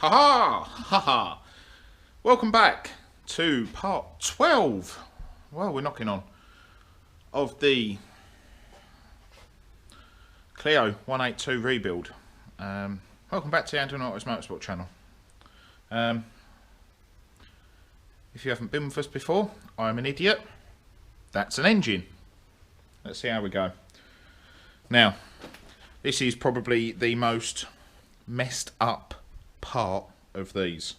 Ha ha! Welcome back to part 12. Well, we're knocking on of the Clio 182 rebuild. Welcome back to the Andian Autos Motorsport channel. If you haven't been with us before, I'm an idiot. That's an engine. Let's see how we go. Now, this is probably the most messed up part of these.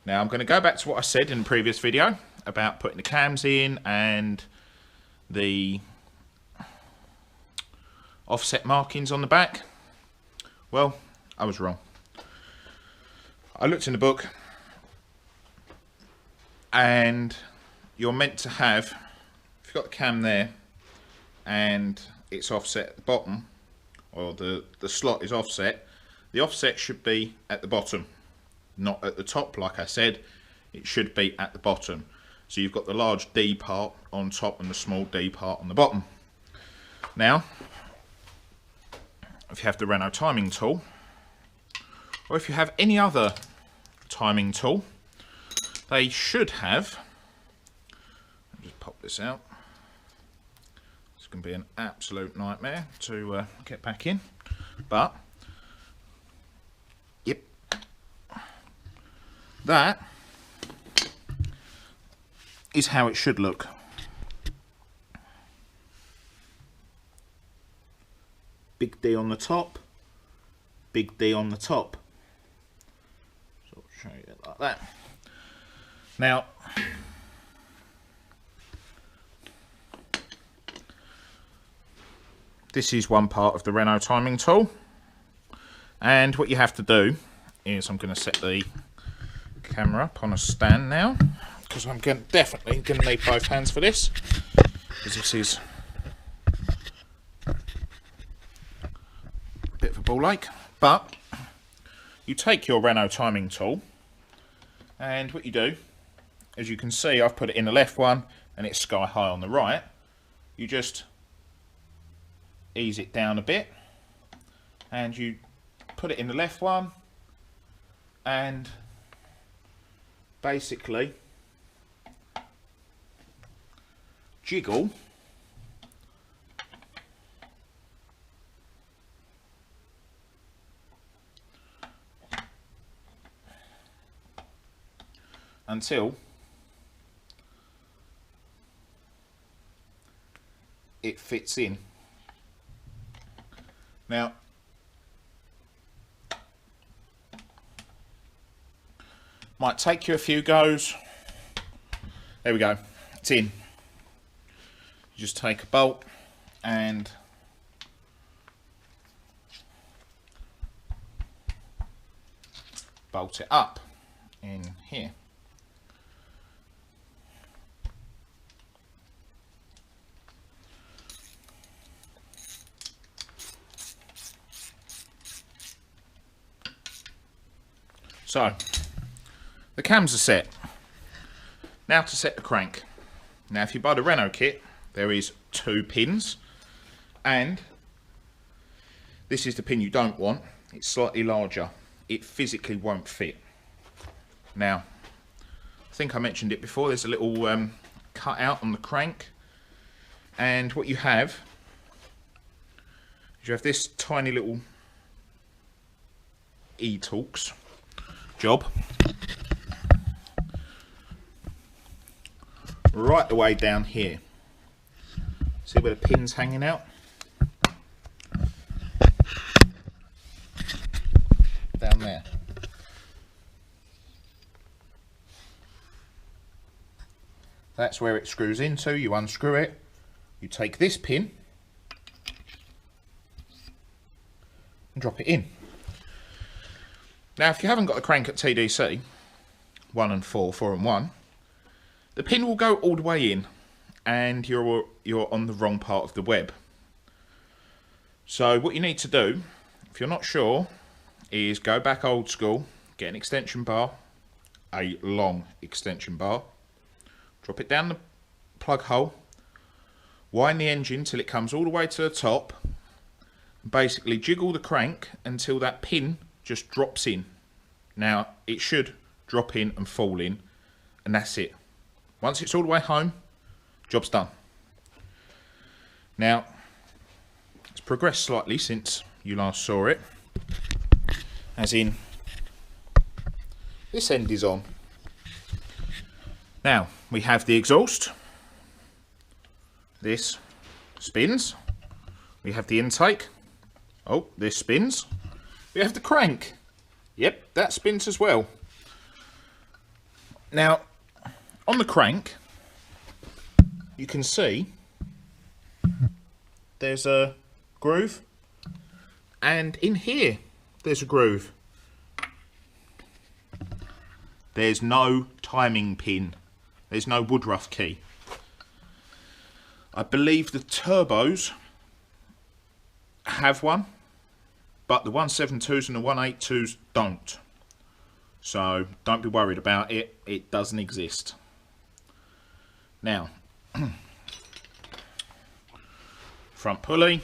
Now, I'm going to go back to what I said in the previous video about putting the cams in and the offset markings on the back. Well, I was wrong. I looked in the book and you're meant to have, if you've got the cam there and it's offset at the bottom, or the slot is offset, the offset should be at the bottom, not at the top. Like I said, it should be at the bottom. So you've got the large D part on top and the small D part on the bottom. Now, if you have the Renault timing tool, or if you have any other timing tool, they should have, let me just pop this out. It's going to be an absolute nightmare to get back in, but yep, that is how it should look. Big D on the top, big D on the top. So I'll show you it like that. Now, this is one part of the Renault timing tool, and what you have to do is, I'm going to set the camera up on a stand now, because I'm definitely going to need both hands for this, because this is a bit of a ball ache. But you take your Renault timing tool, and what you do, as you can see, I've put it in the left one and it's sky high on the right. You just ease it down a bit and you put it in the left one and basically jiggle until it fits in. Now, might take you a few goes. There we go, it's in. You just take a bolt and bolt it up in here. So, the cams are set. Now to set the crank. Now if you buy the Renault kit, there is 2 pins, and this is the pin you don't want. It's slightly larger. It physically won't fit. Now, I think I mentioned it before, there's a little cut out on the crank, and what you have is you have this tiny little e-torx job right the way down here. See where the pin's hanging out? Down there. That's where it screws into. You unscrew it, you take this pin and drop it in. Now, if you haven't got a crank at TDC 1 and 4, 4 and 1, the pin will go all the way in and you're on the wrong part of the web. So what you need to do, if you're not sure, is go back old school, get an extension bar, a long extension bar, drop it down the plug hole, wind the engine till it comes all the way to the top, basically jiggle the crank until that pin just drops in. Now it should drop in and fall in, and that's it. Once it's all the way home, job's done. Now it's progressed slightly since you last saw it, as in this end is on. Now we have the exhaust, this spins, we have the intake, oh this spins, we have the crank, yep that spins as well. Now on the crank you can see there's a groove, and in here there's a groove. There's no timing pin, there's no Woodruff key. I believe the turbos have one, but the 172s and the 182s don't. So don't be worried about it, it doesn't exist. Now, front pulley,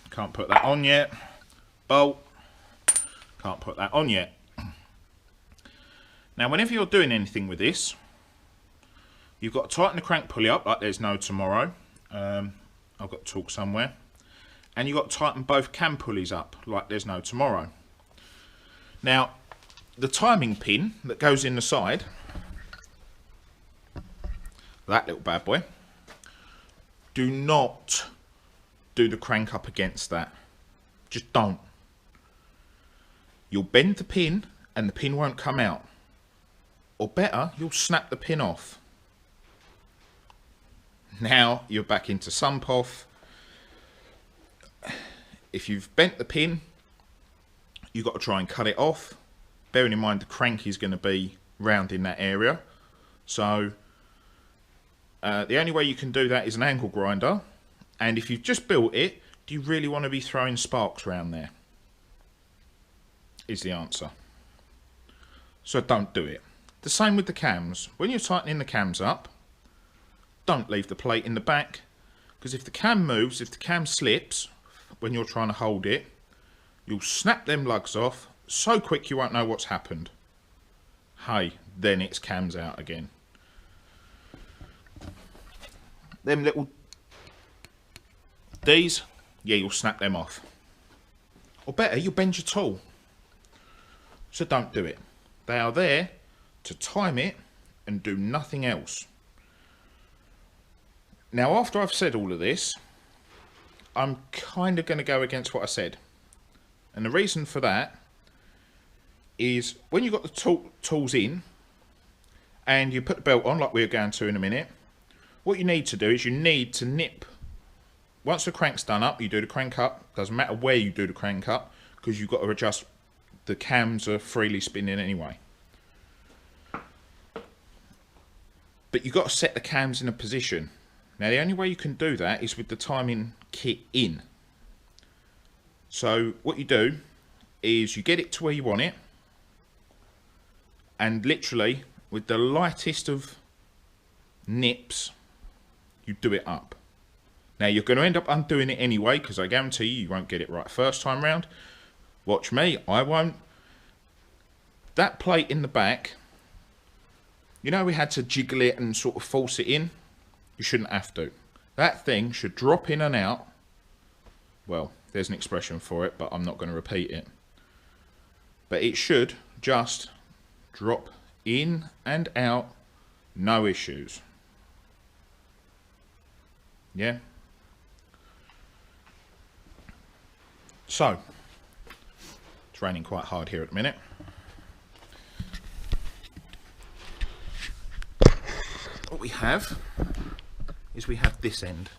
can't put that on yet. Bolt, can't put that on yet. Now whenever you're doing anything with this, you've got to tighten the crank pulley up like there's no tomorrow. I've got to talk somewhere. And you've got to tighten both cam pulleys up like there's no tomorrow. Now, the timing pin that goes in the side, that little bad boy, do not do the crank up against that. Just don't. You'll bend the pin and the pin won't come out. Or better, you'll snap the pin off. Now you're back into sump off. If you've bent the pin, you've got to try and cut it off. Bearing in mind the crank is going to be round in that area. So the only way you can do that is an angle grinder. And if you've just built it, do you really want to be throwing sparks around there? Is the answer. So don't do it. The same with the cams. When you're tightening the cams up, don't leave the plate in the back, because if the cam moves, if the cam slips when you're trying to hold it, you'll snap them lugs off so quick you won't know what's happened. Hey, then it's cams out again. Them little D's, yeah, you'll snap them off. Or better, you'll bend your tool. So don't do it. They are there to time it and do nothing else. Now, after I've said all of this, I'm kind of going to go against what I said. And the reason for that is when you've got the tools in and you put the belt on, like we're going to in a minute, what you need to do is you need to nip. Once the crank's done up, you do the crank up. Doesn't matter where you do the crank up, because you've got to adjust. The cams are freely spinning anyway. But you've got to set the cams in a position. Now the only way you can do that is with the timing kit in. So what you do is you get it to where you want it, and literally with the lightest of nips you do it up. Now you're going to end up undoing it anyway, because I guarantee you won't get it right first time round. Watch me, I won't. That plate in the back, you know we had to jiggle it and sort of force it in? You shouldn't have to. That thing should drop in and out. Well, there's an expression for it, but I'm not going to repeat it. But it should just drop in and out, no issues. Yeah? So, it's raining quite hard here at the minute. What we have is we have this end,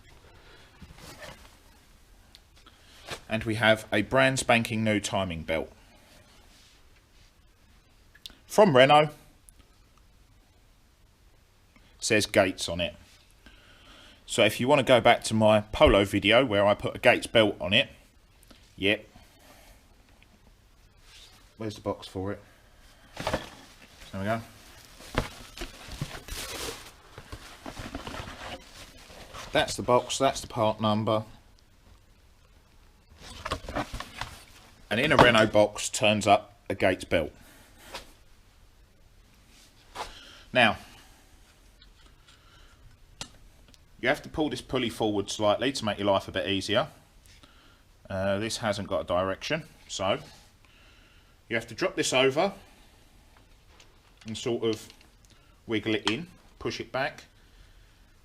and we have a brand spanking new timing belt from Renault. It says Gates on it. So if you want to go back to my Polo video where I put a Gates belt on it, yep. Where's the box for it? There we go. That's the box, that's the part number. And in a Renault box turns up a Gates belt. Now, you have to pull this pulley forward slightly to make your life a bit easier. This hasn't got a direction, so you have to drop this over and sort of wiggle it in, push it back,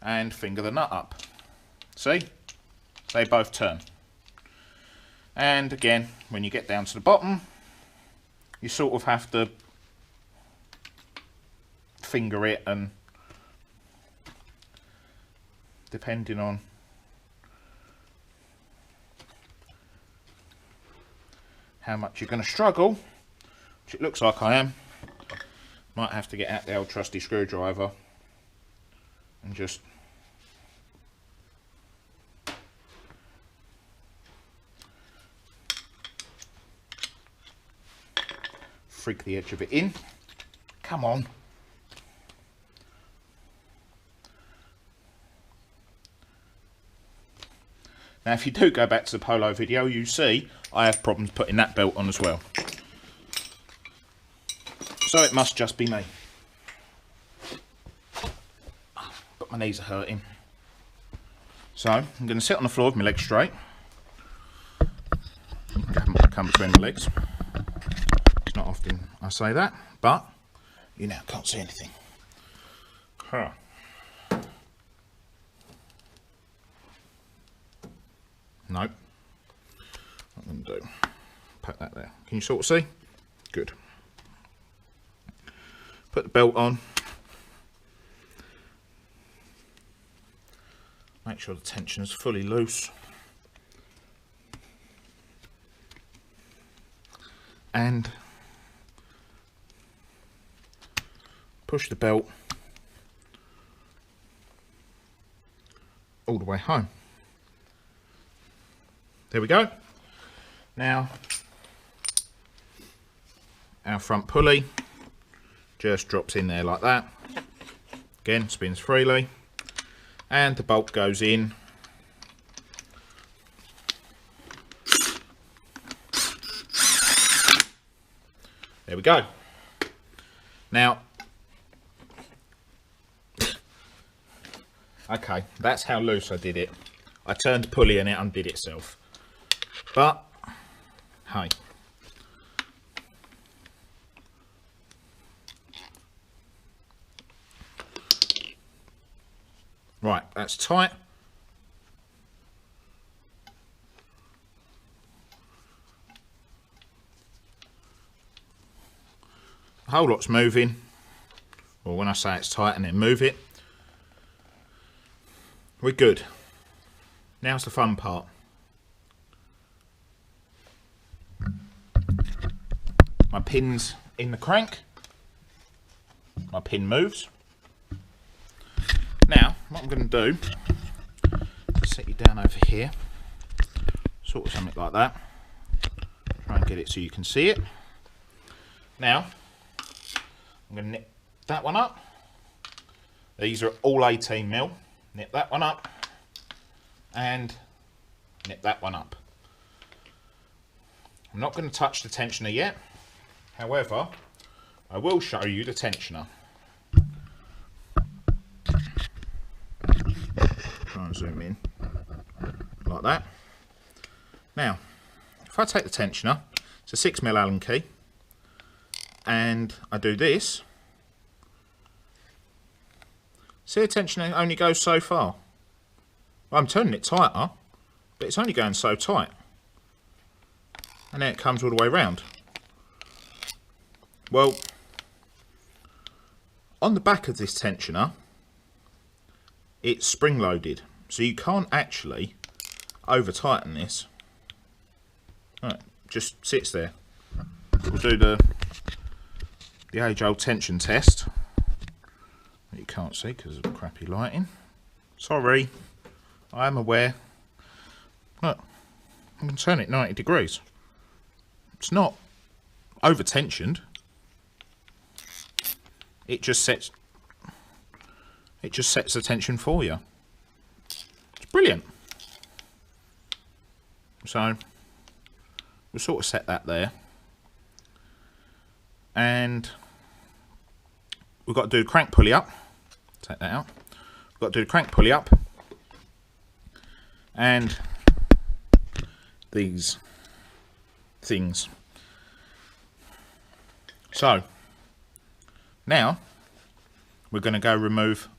and finger the nut up. See? They both turn. And again, when you get down to the bottom, you sort of have to finger it, and depending on how much you're going to struggle, which it looks like I am, might have to get out the old trusty screwdriver and just frig the edge of it in. Come on. Now if you do go back to the Polo video, you see I have problems putting that belt on as well. So it must just be me. But my knees are hurting. So I'm going to sit on the floor with my legs straight. Come between my legs. It's not often I say that, but you now can't see anything. Huh. Nope. What I'm going to do, pack that there. Can you sort of see? Good. Put the belt on. Make sure the tension is fully loose. And push the belt all the way home. There we go. Now, our front pulley just drops in there like that. Again, spins freely. And the bolt goes in. There we go. Now, okay, that's how loose I did it. I turned the pulley and it undid itself. But, hey. Right, that's tight. The whole lot's moving. Or when I say it's tight and then move it. We're good. Now's the fun part. My pin's in the crank. My pin moves. Now, what I'm going to do is set you down over here, sort of something like that. Try and get it so you can see it. Now, I'm going to nip that one up. These are all 18mm. Nip that one up and nip that one up. I'm not going to touch the tensioner yet. However, I will show you the tensioner. Try and zoom in like that. Now, if I take the tensioner, it's a 6mm Allen key, and I do this, see the tensioner only goes so far. Well, I'm turning it tighter, but it's only going so tight. And then it comes all the way round. Well, on the back of this tensioner, it's spring loaded, so you can't actually over tighten this. Right, just sits there. We'll do the age old tension test. You can't see because of crappy lighting. Sorry, I am aware. Look, I can turn it 90 degrees. It's not over tensioned. It just sets the tension for you. It's brilliant. So we'll sort of set that there. And we've got to do the crank pulley up. Take that out. We've got to do the crank pulley up. And these things. So, now we're going to go remove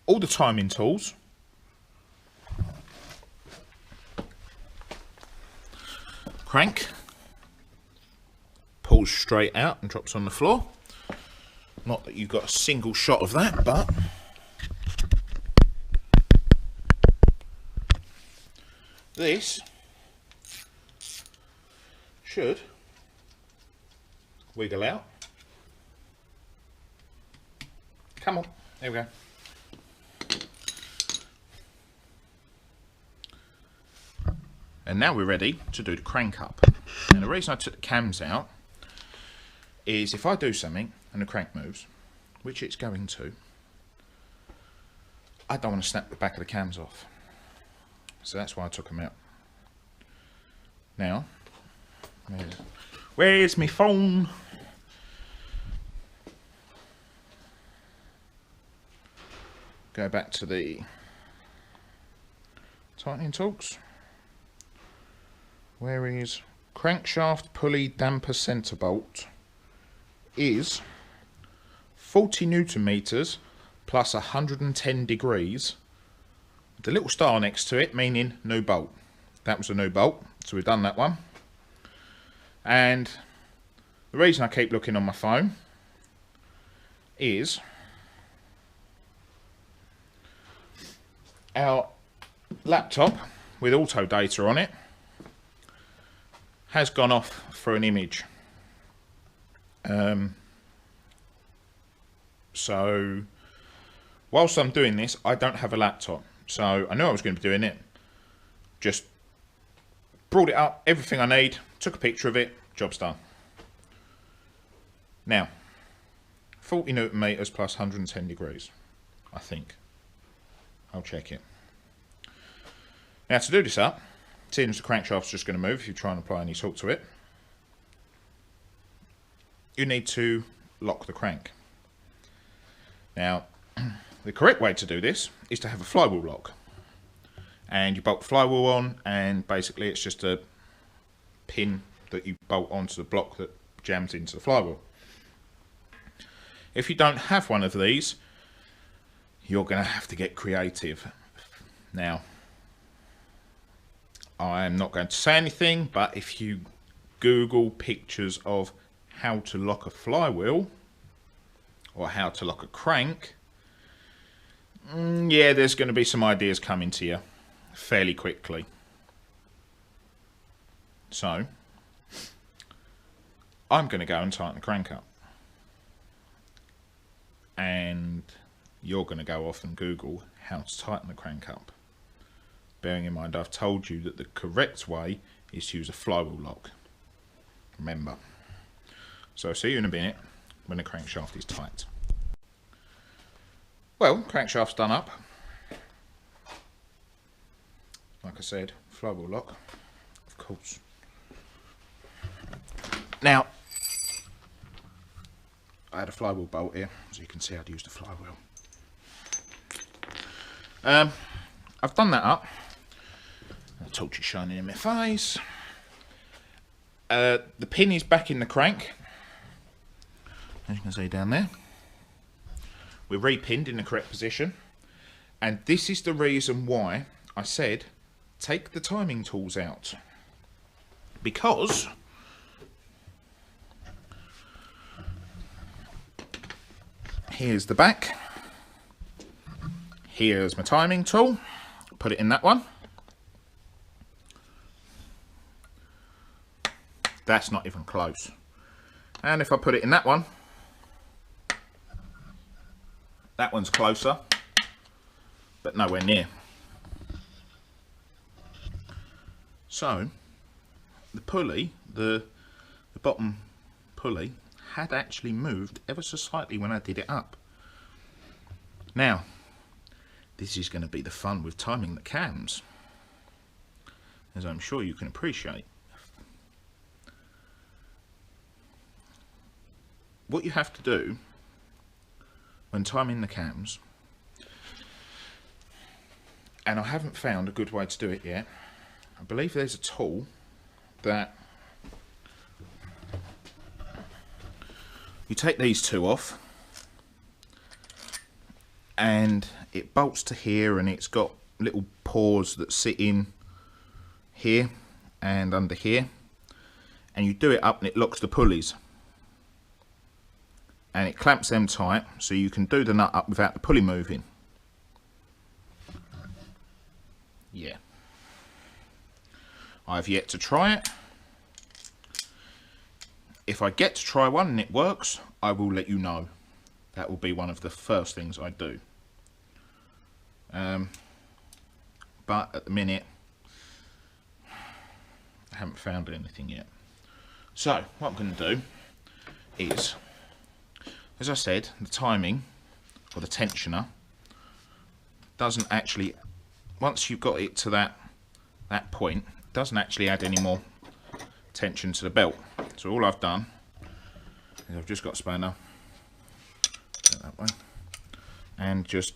all the timing tools. Crank pulls straight out and drops on the floor. Not that you've got a single shot of that, but this should wiggle out. Come on, there we go. And now we're ready to do the crank up. And the reason I took the cams out is if I do something and the crank moves, which it's going to, I don't want to snap the back of the cams off. So that's why I took them out. Now, where's my phone? Go back to the tightening tools. Where is crankshaft pulley damper center bolt is 40 Newton meters plus 110 degrees. The little star next to it meaning new bolt. That was a new bolt, so we've done that one. And the reason I keep looking on my phone is our laptop with auto data on it has gone off for an image. So whilst I'm doing this, I don't have a laptop. So I knew I was going to be doing it. Just brought it up, everything I need, took a picture of it, job's done. Now, 40 Newton meters plus 110 degrees, I think. I'll check it. Now to do this up, seeing as the crankshaft's just going to move if you try and apply any torque to it, you need to lock the crank. Now, the correct way to do this is to have a flywheel lock. And you bolt the flywheel on, and basically it's just a pin that you bolt onto the block that jams into the flywheel. If you don't have one of these, you're going to have to get creative. Now, I'm not going to say anything, but if you Google pictures of how to lock a flywheel or how to lock a crank, yeah, there's going to be some ideas coming to you fairly quickly. So, I'm going to go and tighten the crank up. And you're going to go off and Google how to tighten the crank up. Bearing in mind I've told you that the correct way is to use a flywheel lock. Remember. So I'll see you in a minute when the crankshaft is tight. Well, crankshaft's done up. Like I said, flywheel lock, of course. Now, I had a flywheel bolt here, so you can see how to use the flywheel. I've done that up. The torch is shining in my face. The pin is back in the crank, as you can see down there. We're repinned in the correct position, and this is the reason why I said take the timing tools out, because here's the back, here's my timing tool, put it in that one. That's not even close. And if I put it in that one, that one's closer, but nowhere near. So, the pulley, the bottom pulley, had actually moved ever so slightly when I did it up. Now, this is going to be the fun with timing the cams, as I'm sure you can appreciate. What you have to do when timing the cams, and I haven't found a good way to do it yet. I believe there's a tool that you take these two off and it bolts to here, and it's got little paws that sit in here and under here, and you do it up and it locks the pulleys and it clamps them tight, so you can do the nut up without the pulley moving. Yeah, I've yet to try it. If I get to try one and it works, I will let you know. That will be one of the first things I do. But at the minute, I haven't found anything yet. So what I'm going to do is, as I said, the timing, or the tensioner, doesn't actually, once you've got it to that point, it doesn't actually add any more tension to the belt. So all I've done is I've just got a spanner, that way, and just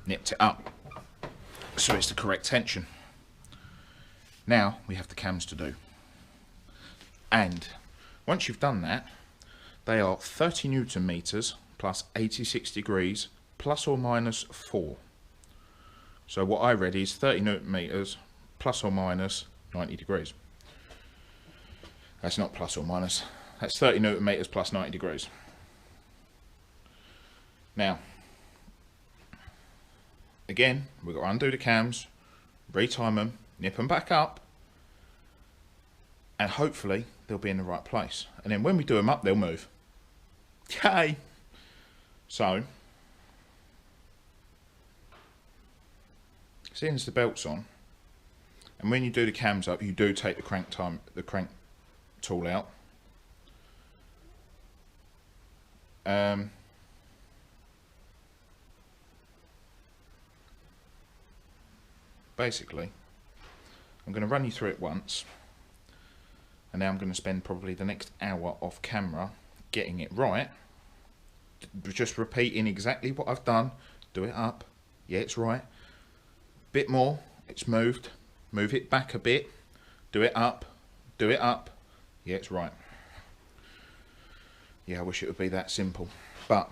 nipped it up so it's the correct tension. Now we have the cams to do, and once you've done that, they are 30 Newton meters plus 86 degrees plus or minus 4. So what I read is 30 Newton meters plus or minus 90 degrees. That's not plus or minus, that's 30 Newton meters plus 90 degrees. Now, again, we've got to undo the cams, retime them, nip them back up, and hopefully they'll be in the right place. And then when we do them up, they'll move. Yay! So, seeing as the belt's on, and when you do the cams up, you do take the crank tool out. Basically, I'm going to run you through it once, and now I'm going to spend probably the next hour off camera getting it right, just repeating exactly what I've done. Do it up, yeah, it's right, bit more, it's moved, move it back a bit, do it up, yeah, it's right. Yeah, I wish it would be that simple, but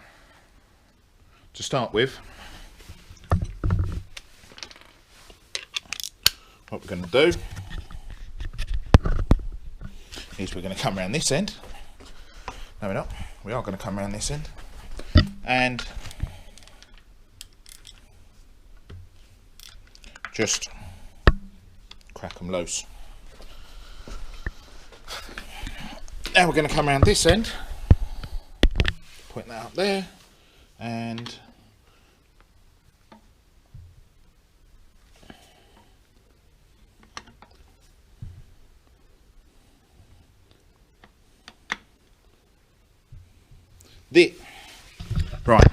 to start with, what we're going to do is we're going to come around this end. No, we're not. We are going to come around this end and just crack them loose. Now we're going to come around this end, point that up there, and right,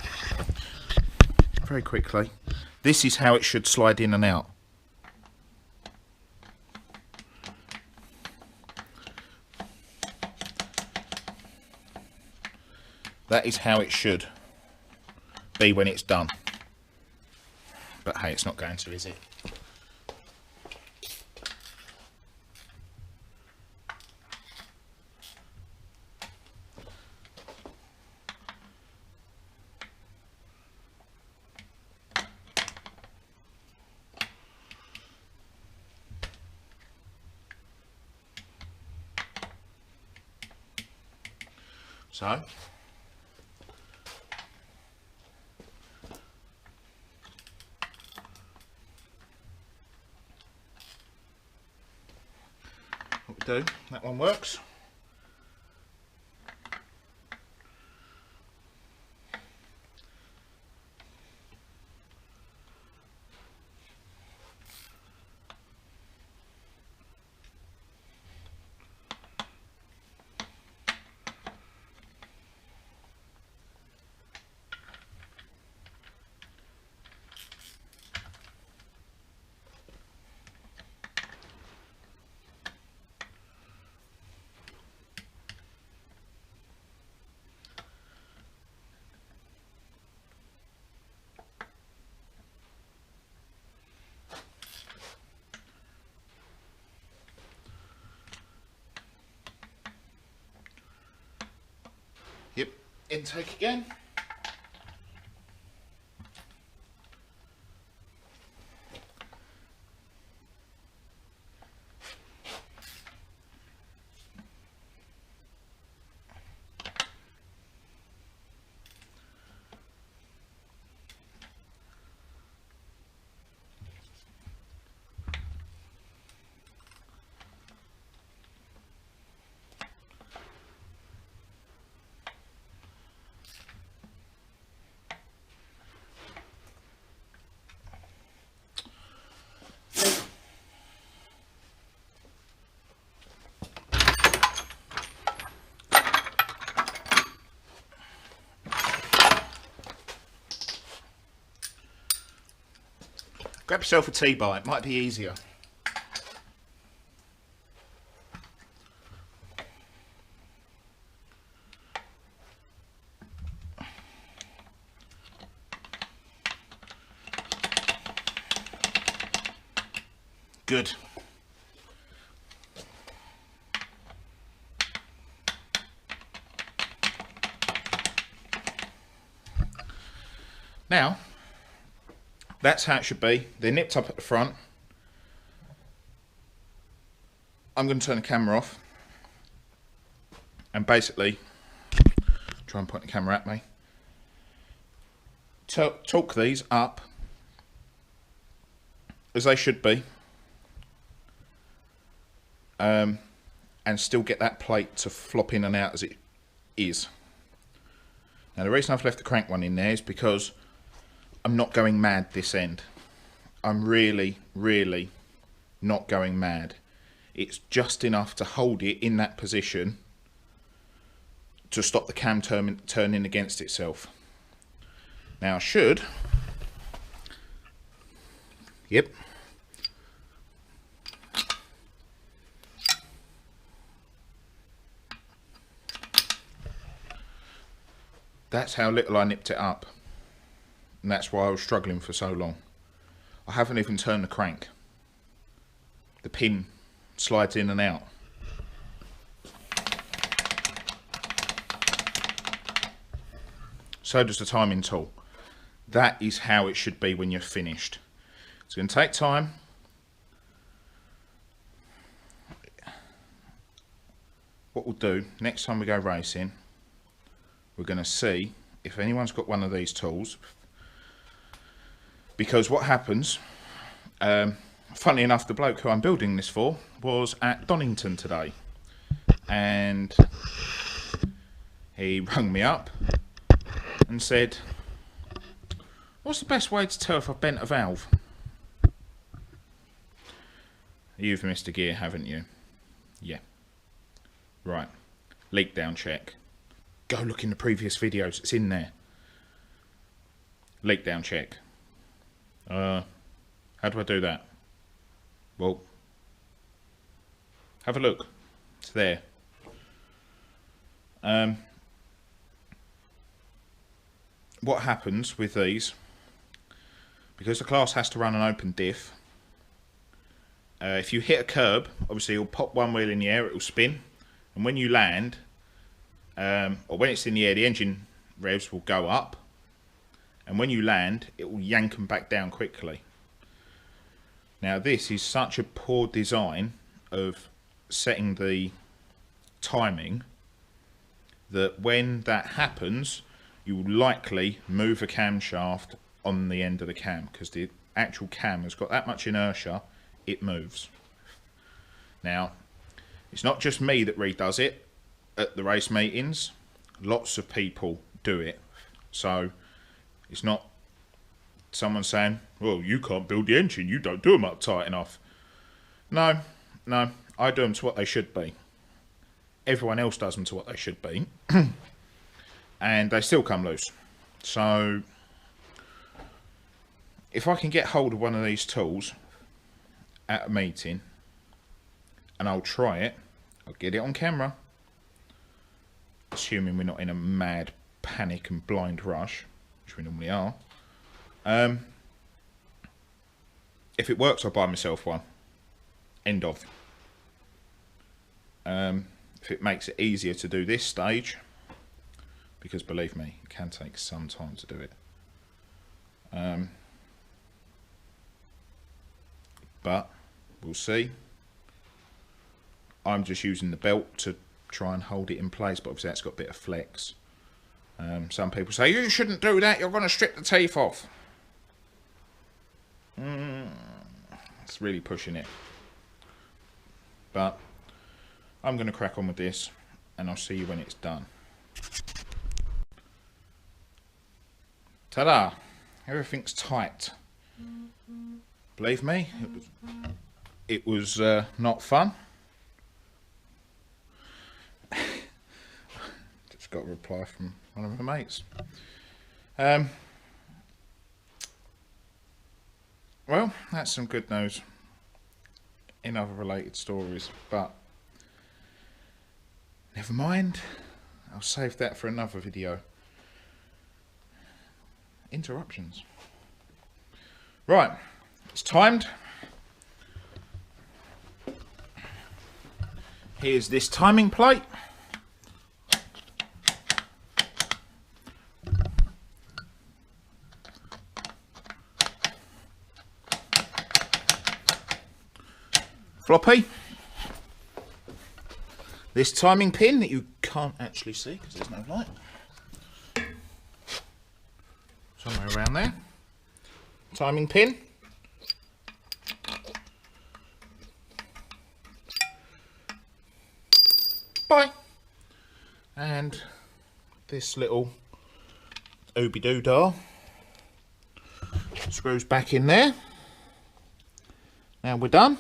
very quickly, this is how it should slide in and out. That is how it should be when it's done. But hey, it's not going to, is it? So, what we do, that one works. intake again. Grab yourself a T-bar, it might be easier. Good. Now, that's how it should be. They're nipped up at the front. I'm going to turn the camera off and basically try and point the camera at me. Torque these up as they should be, and still get that plate to flop in and out as it is. Now the reason I've left the crank one in there is because I'm not going mad this end. I'm really not going mad. It's just enough to hold it in that position to stop the cam turning against itself. Now I should, yep, that's how little I nipped it up. And that's why I was struggling for so long. I haven't even turned the crank. The pin slides in and out. So does the timing tool. That is how it should be when you're finished. It's going to take time. What we'll do, next time we go racing, we're going to see if anyone's got one of these tools. Because what happens, funnily enough, the bloke who I'm building this for was at Donington today, and he rang me up and said, what's the best way to tell if I've bent a valve? You've missed a gear, haven't you? Yeah. Right. Leak down check. Go look in the previous videos, it's in there. Leak down check. How do I do that? Well, have a look. It's there. What happens with these, because the class has to run an open diff, if you hit a curb, obviously you'll pop one wheel in the air, it will spin, and when you land, or when it's in the air, the engine revs will go up, and when you land, it will yank them back down quickly. Now this is such a poor design of setting the timing that when that happens, you will likely move a camshaft on the end of the cam, because the actual cam has got that much inertia, it moves. Now, it's not just me that redoes it at the race meetings, lots of people do it. So it's not someone saying, well, you can't build the engine, you don't do them up tight enough. No, I do them to what they should be. Everyone else does them to what they should be. And they still come loose. So if I can get hold of one of these tools at a meeting, and I'll try it, I'll get it on camera, assuming we're not in a mad panic and blind rush, which we normally are. If it works, I'll buy myself one. End of. If it makes it easier to do this stage, because believe me, it can take some time to do it. But we'll see. I'm just using the belt to try and hold it in place, but obviously that's got a bit of flex. Some people say, you shouldn't do that, you're going to strip the teeth off. It's really pushing it. But I'm going to crack on with this, and I'll see you when it's done. Ta-da! Everything's tight. Believe me, it was not fun. Just got a reply from one of my mates. Well, that's some good news in other related stories, but never mind. I'll save that for another video. Interruptions. Right, it's timed. Here's this timing plate. Floppy. This timing pin that you can't actually see because there's no light. Somewhere around there. Timing pin. Bye. And this little ooby-doo-dah screws back in there. Now we're done.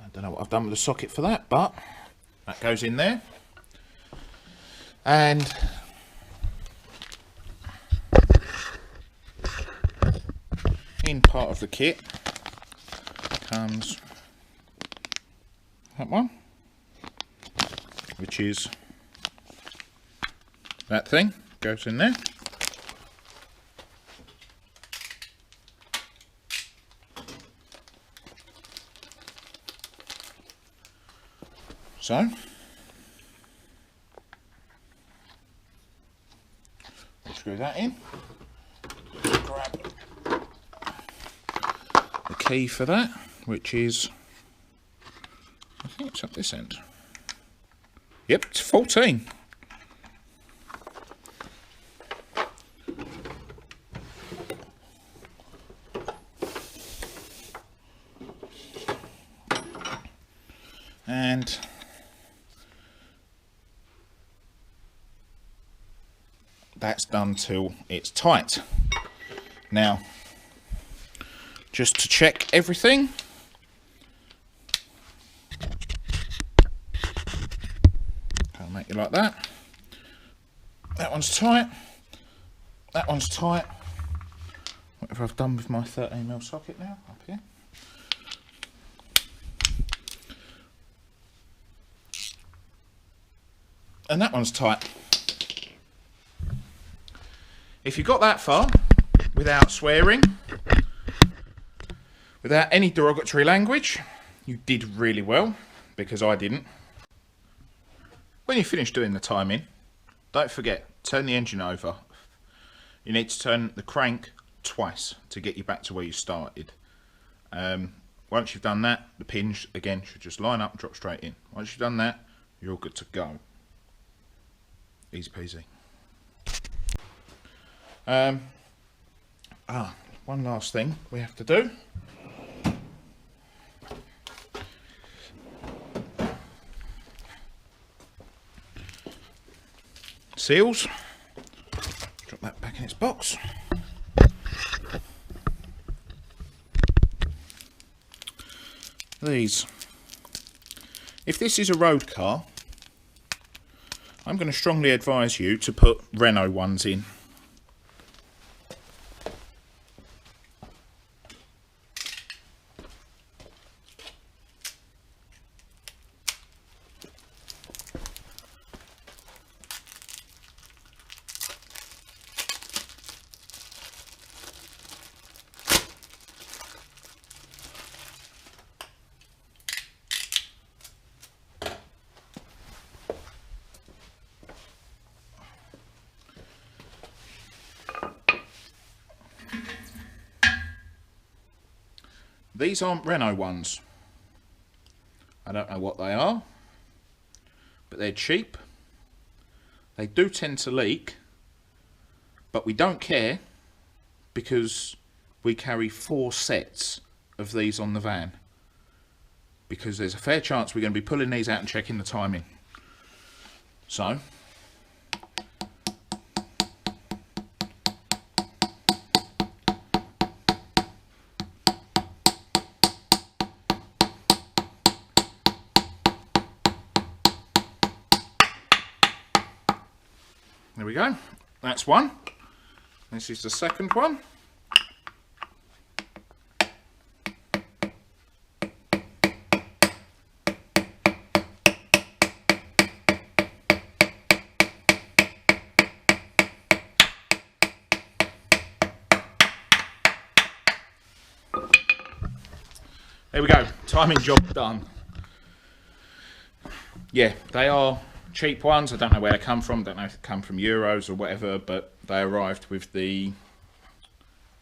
I don't know what I've done with the socket for that, but that goes in there. And in part of the kit comes that one, which is that thing, goes in there. So we'll screw that in. Grab the key for that, which is, I think it's up this end. Yep, it's 14. And that's done till it's tight. Now, just to check everything, I'll make it like that. That one's tight. That one's tight. Whatever I've done with my 13mm socket now, up here. And that one's tight. If you got that far without swearing, without any derogatory language, you did really well, because I didn't. When you finish doing the timing, don't forget, turn the engine over. You need to turn the crank twice to get you back to where you started. Once you've done that, the pins again should just line up and drop straight in. Once you've done that, you're all good to go. Easy peasy. One last thing we have to do. Seals. Drop that back in its box. These. If this is a road car, I'm going to strongly advise you to put Renault ones in. These aren't Renault ones. I don't know what they are, but they're cheap. They do tend to leak, but we don't care because we carry 4 sets of these on the van, because there's a fair chance we're going to be pulling these out and checking the timing. So there we go. That's one. This is the second one. There we go, timing job done. Yeah, they are cheap ones. I don't know where they come from. Don't know if they come from Euros or whatever, but they arrived with the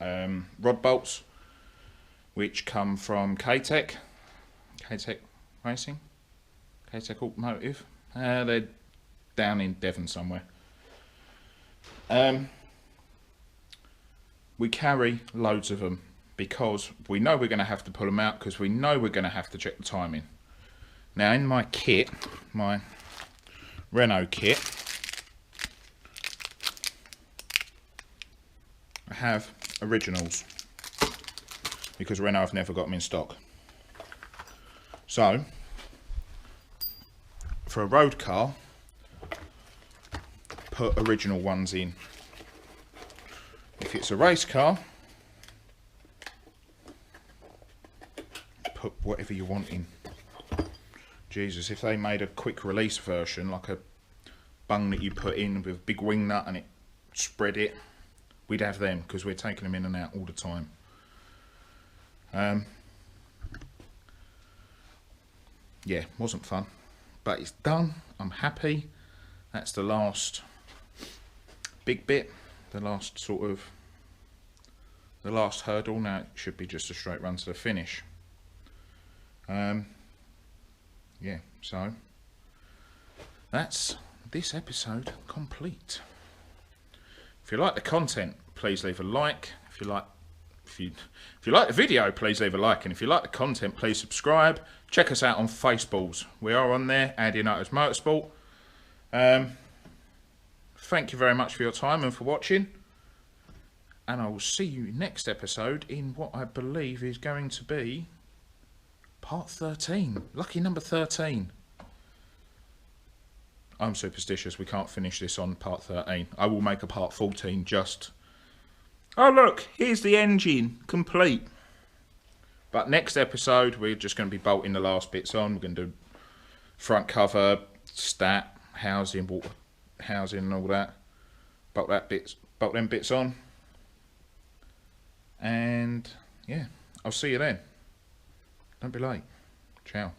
rod bolts, which come from K-Tech Racing, K-Tech Automotive. They're down in Devon somewhere. We carry loads of them because we know we're going to have to pull them out, because we know we're going to have to check the timing. Now in my kit, my Renault kit, I have originals because Renault have never got them in stock. So for a road car, put original ones in. If it's a race car, put whatever you want in. Jesus, if they made a quick release version, like a bung that you put in with a big wing nut and it spread it, we'd have them, because we're taking them in and out all the time. Yeah, wasn't fun, but it's done. I'm happy. That's the last big bit, the last sort of, the last hurdle. Now it should be just a straight run to the finish. Yeah, so that's this episode complete. If you like the content, please leave a like. If you like the video, please leave a like, and if you like the content, please subscribe. Check us out on Facebook. We are on there, Andian Autos Motorsport. Thank you very much for your time and for watching, and I will see you next episode in what I believe is going to be part 13. Lucky number 13. I'm superstitious. We can't finish this on part 13. I will make a part 14 just... Oh look, here's the engine, complete. But next episode, we're just going to be bolting the last bits on. We're going to do front cover, stat, housing, water housing and all that. Bolt them bits on. And yeah, I'll see you then. Don't be late. Ciao.